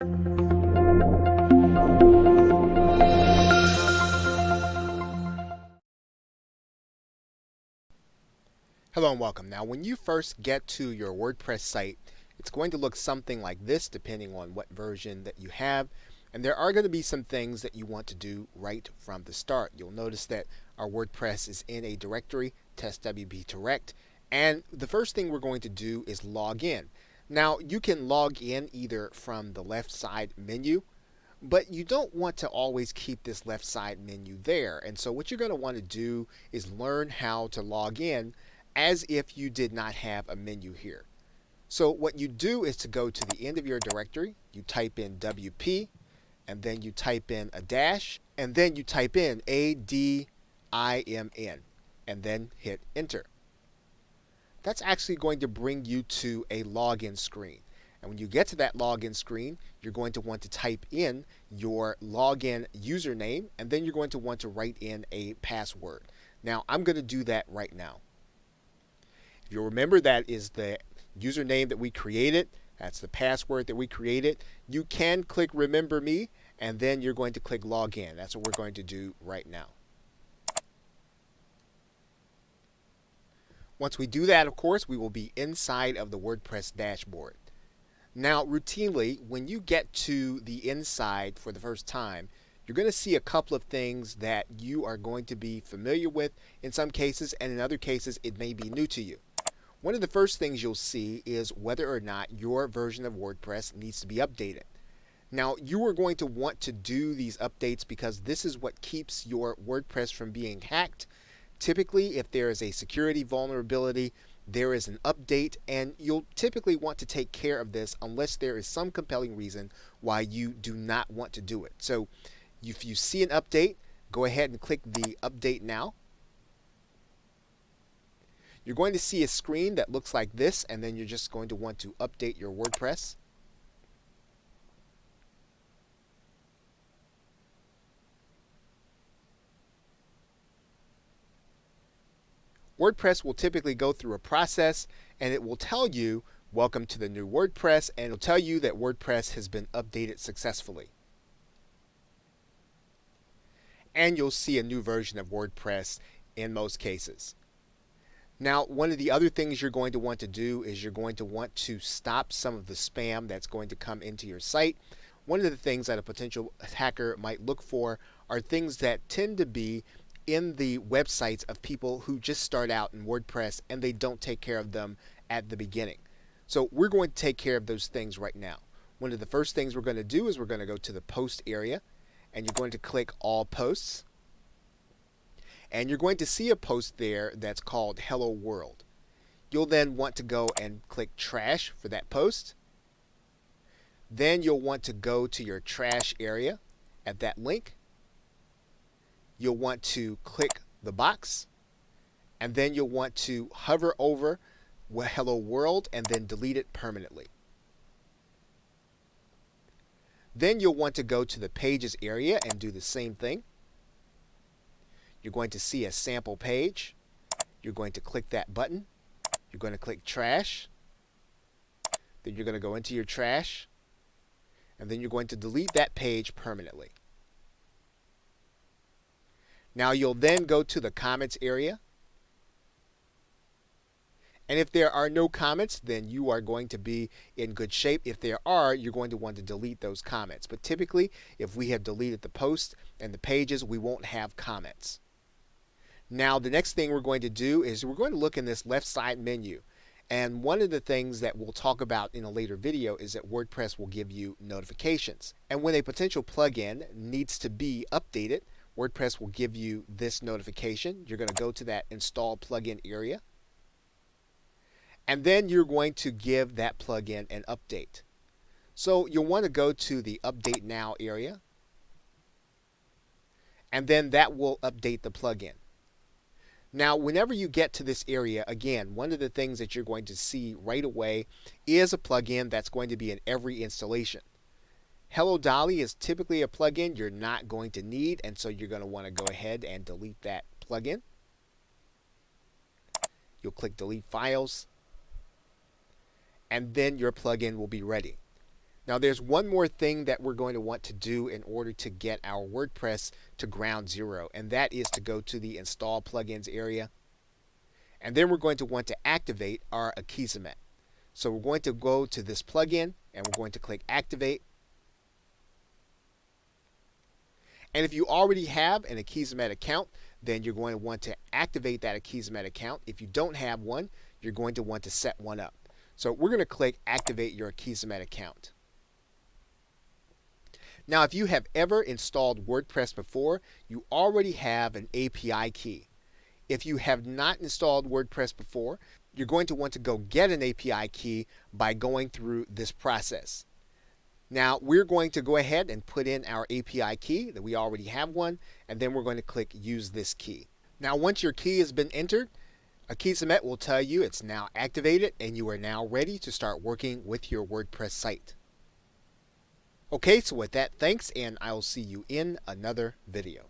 Hello and welcome. Now, when you first get to your WordPress site, it's going to look something like this depending on what version that you have. And there are going to be some things that you want to do right from the start. You'll notice that our WordPress is in a directory, testwp direct. And the first thing we're going to do is log in. Now, you can log in either from the left side menu, but you don't want to always keep this left side menu there. And so what you're going to want to do is learn how to log in as if you did not have a menu here. So what you do is to go to the end of your directory, you type in WP, and then you type in a dash, and then you type in ADIMN, and then hit enter. That's actually going to bring you to a login screen. And when you get to that login screen, you're going to want to type in your login username, and then you're going to want to write in a password. Now, I'm going to do that right now. If you remember, that is the username that we created. That's the password that we created. You can click Remember Me, and then you're going to click Login. That's what we're going to do right now. Once we do that, of course, we will be inside of the WordPress dashboard. Now, routinely, when you get to the inside for the first time, you're going to see a couple of things that you are going to be familiar with in some cases, and in other cases, it may be new to you. One of the first things you'll see is whether or not your version of WordPress needs to be updated. Now, you are going to want to do these updates because this is what keeps your WordPress from being hacked. Typically, if there is a security vulnerability, there is an update, and you'll typically want to take care of this unless there is some compelling reason why you do not want to do it. So if you see an update, go ahead and click the Update Now. You're going to see a screen that looks like this, and then you're just going to want to update your WordPress. WordPress will typically go through a process, and it will tell you, welcome to the new WordPress, and it'll tell you that WordPress has been updated successfully. And you'll see a new version of WordPress in most cases. Now, one of the other things you're going to want to do is you're going to want to stop some of the spam that's going to come into your site. One of the things that a potential hacker might look for are things that tend to be in the websites of people who just start out in WordPress and they don't take care of them at the beginning. So we're going to take care of those things right now. One of the first things we're going to do is we're going to go to the post area, and you're going to click All Posts. And you're going to see a post there that's called Hello World. You'll then want to go and click Trash for that post. Then you'll want to go to your trash area at that link. You'll want to click the box, and then you'll want to hover over Hello World and then delete it permanently. Then you'll want to go to the Pages area and do the same thing. You're going to see a sample page. You're going to click that button. You're going to click Trash. Then you're going to go into your trash, and then you're going to delete that page permanently. Now you'll then go to the comments area. And if there are no comments, then you are going to be in good shape. If there are, you're going to want to delete those comments. But typically, if we have deleted the post and the pages, we won't have comments. Now, the next thing we're going to do is we're going to look in this left side menu. And one of the things that we'll talk about in a later video is that WordPress will give you notifications. And when a potential plugin needs to be updated, WordPress will give you this notification. You're going to go to that Install Plugin area. And then you're going to give that plugin an update. So you'll want to go to the Update Now area. And then that will update the plugin. Now, whenever you get to this area, again, one of the things that you're going to see right away is a plugin that's going to be in every installation. Hello Dolly is typically a plugin you're not going to need, and so you're going to want to go ahead and delete that plugin. You'll click Delete Files, and then your plugin will be ready. Now there's one more thing that we're going to want to do in order to get our WordPress to ground zero, and that is to go to the install plugins area, and then we're going to want to activate our Akismet. So we're going to go to this plugin and we're going to click activate. And if you already have an Akismet account, then you're going to want to activate that Akismet account. If you don't have one, you're going to want to set one up. So we're going to click activate your Akismet account. Now, if you have ever installed WordPress before, you already have an API key. If you have not installed WordPress before, you're going to want to go get an API key by going through this process. Now, we're going to go ahead and put in our API key, that we already have one, and then we're going to click use this key. Now, once your key has been entered, Akismet will tell you it's now activated and you are now ready to start working with your WordPress site. Okay, so with that, thanks, and I'll see you in another video.